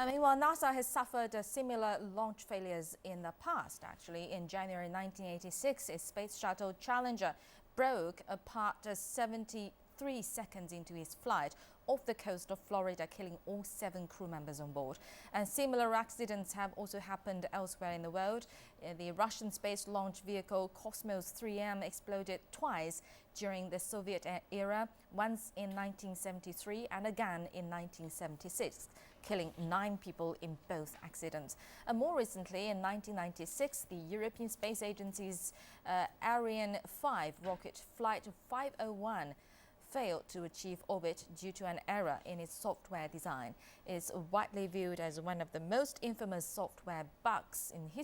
Meanwhile, NASA has suffered similar launch failures in the past. Actually, in January 1986, its Space Shuttle Challenger broke apart 73 seconds into its flight off the coast of Florida, killing all 7 crew members on board. And similar accidents have also happened elsewhere in the world. The Russian space launch vehicle Cosmos 3M exploded twice during the Soviet era, once in 1973 and again in 1976, killing 9 people in both accidents. And more recently, in 1996, the European Space Agency's Ariane 5 rocket Flight 501 failed to achieve orbit due to an error in its software design. It is widely viewed as one of the most infamous software bugs in history.